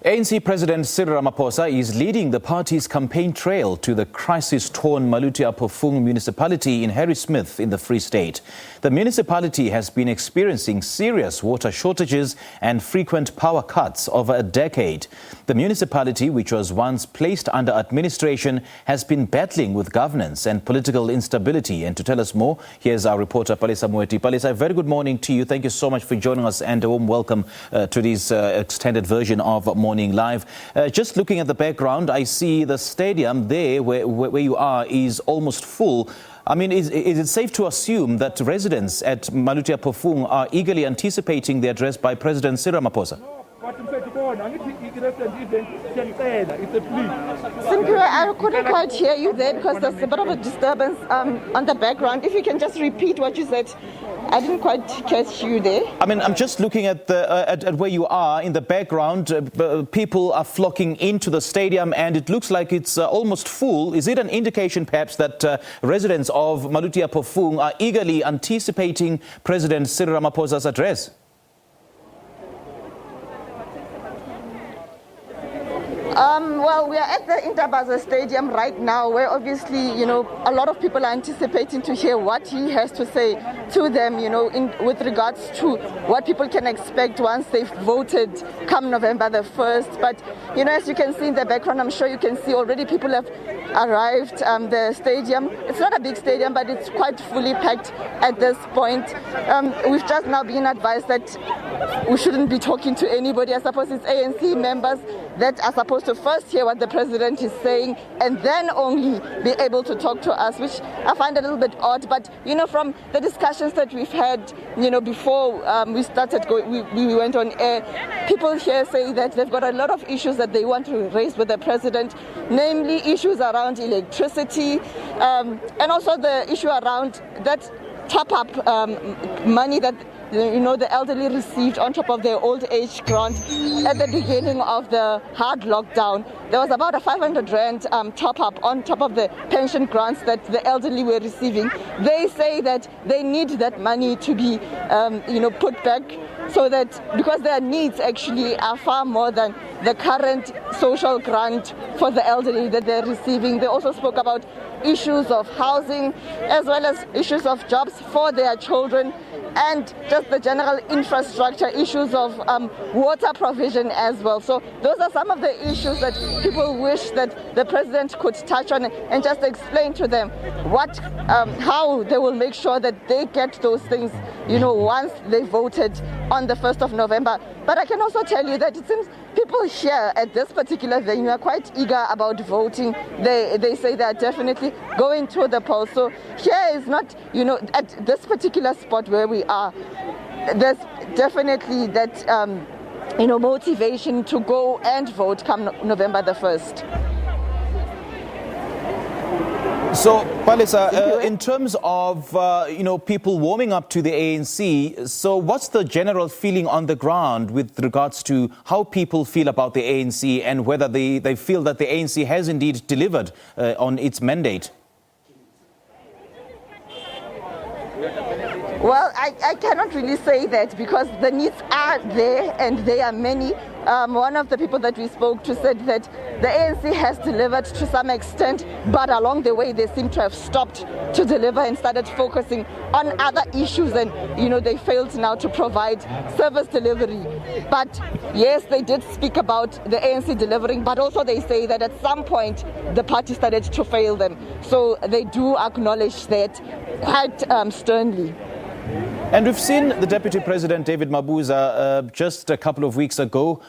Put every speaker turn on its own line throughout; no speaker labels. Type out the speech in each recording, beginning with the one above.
ANC President Cyril Ramaphosa is leading the party's campaign trail to the crisis-torn Maluti-A-Phofung Municipality in Harrismith in the Free State. The municipality has been experiencing serious water shortages and frequent power cuts over a decade. The municipality, which was once placed under administration, has been battling with governance and political instability. And to tell us more, here's our reporter Palesa Moeti. Palesa, a very good morning to you. Thank you so much for joining us and a warm welcome to this extended version of Morning Live. Just looking at the background, I see the stadium there where you are is almost full. I mean, is it safe to assume that residents at Maluti-A-Phofung are eagerly anticipating the address by President Cyril Ramaphosa?
Simply, I couldn't quite hear you there because there's a bit of a disturbance on the background. If you can just repeat what you said. I didn't quite catch you there.
I mean, I'm just looking at at where you are in the background. People are flocking into the stadium and it looks like it's almost full. Is it an indication perhaps that residents of Maluti-A-Phofung are eagerly anticipating President Cyril Ramaphosa's address?
Well, we are at the Stadium right now, where obviously, you know, a lot of people are anticipating to hear what he has to say to them, you know, with regards to what people can expect once they've voted come November the 1st. But, you know, as you can see in the background, I'm sure you can see already people have arrived. The stadium, it's not a big stadium, but it's quite fully packed at this point. We've just now been advised that we shouldn't be talking to anybody. I suppose it's ANC members that are supposed to first hear what the president is saying and then only be able to talk to us, which I find a little bit odd. But, you know, from the discussions that we've had, you know, before we started we went on air, people here say that they've got a lot of issues that they want to raise with the president, namely issues around electricity and also the issue around that top-up money that the elderly received on top of their old age grant at the beginning of the hard lockdown. There was about a 500 rand top up on top of the pension grants that the elderly were receiving. They say that they need that money to be put back, so that because their needs actually are far more than the current social grant for the elderly that they're receiving. They also spoke about issues of housing as well as issues of jobs for their children and just the general infrastructure issues of water provision as well. So those are some of the issues that people wish that the president could touch on and just explain to them how they will make sure that they get those things, you know, once they voted on the 1st of November. But I can also tell you that it seems people here at this particular venue are quite eager about voting. They say they are definitely going to the polls. So here is not, you know, at this particular spot where we are, there's definitely that, motivation to go and vote come November the 1st.
So, Palesa, in terms of, people warming up to the ANC, so what's the general feeling on the ground with regards to how people feel about the ANC and whether they feel that the ANC has indeed delivered on its mandate?
Well, I cannot really say that because the needs are there and they are many. One of the people that we spoke to said that the ANC has delivered to some extent, but along the way they seem to have stopped to deliver and started focusing on other issues, and they failed now to provide service delivery. But yes, they did speak about the ANC delivering, but also they say that at some point the party started to fail them. So they do acknowledge that quite sternly.
And we've seen the Deputy President, David Mabuza, just a couple of weeks ago,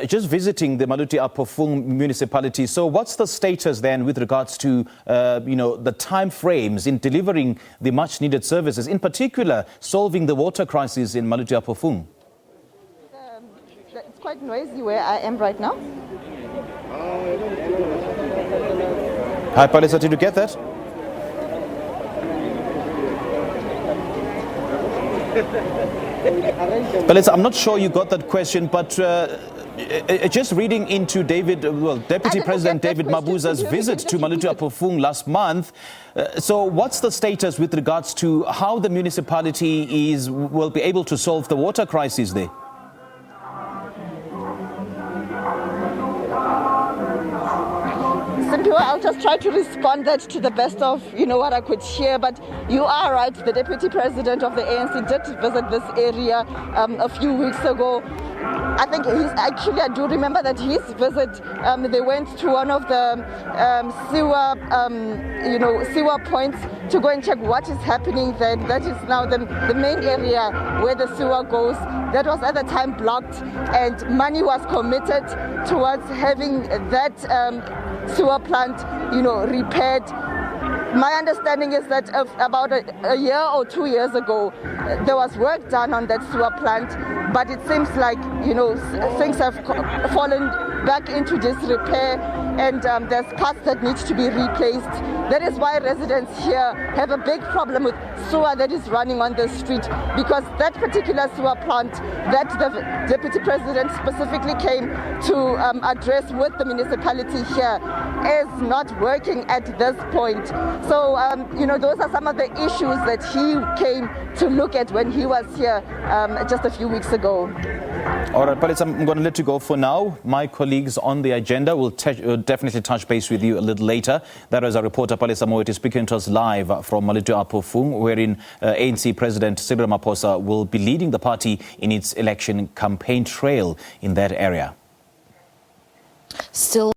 just visiting the Maluti-A-Phofung Municipality. So what's the status then with regards to, the time frames in delivering the much-needed services, in particular solving the water crisis in Maluti-A-Phofung?
It's quite noisy where I am right now.
Hi, Palesa, did you get that? Palesa, I'm not sure you got that question, but just reading into Deputy President David Mabuza's visit to Maluti-A-Phofung last month. So what's the status with regards to how the municipality will be able to solve the water crisis there?
Sure, I'll just try to respond that to the best of, what I could hear. But you are right, the Deputy President of the ANC did visit this area a few weeks ago. I think I do remember that his visit, they went to one of the sewer points to go and check what is happening there. That is now the main area where the sewer goes. That was at the time blocked, and money was committed towards having that sewer plant, repaired. My understanding is that about a year or 2 years ago, there was work done on that sewer plant, but it seems like, things have fallen back into disrepair, and there's parts that need to be replaced. That is why residents here have a big problem with sewer that is running on the street, because that particular sewer plant that the Deputy President specifically came to address with the municipality here is not working at this point. So, those are some of the issues that he came to look at when he was here just a few weeks ago.
All right, Palesa, I'm going to let you go for now. My colleagues on the agenda will definitely touch base with you a little later. That is our reporter, Palesa Moeti, speaking to us live from Maluti-A-Phofung, wherein ANC President Cyril Ramaphosa will be leading the party in its election campaign trail in that area.
Still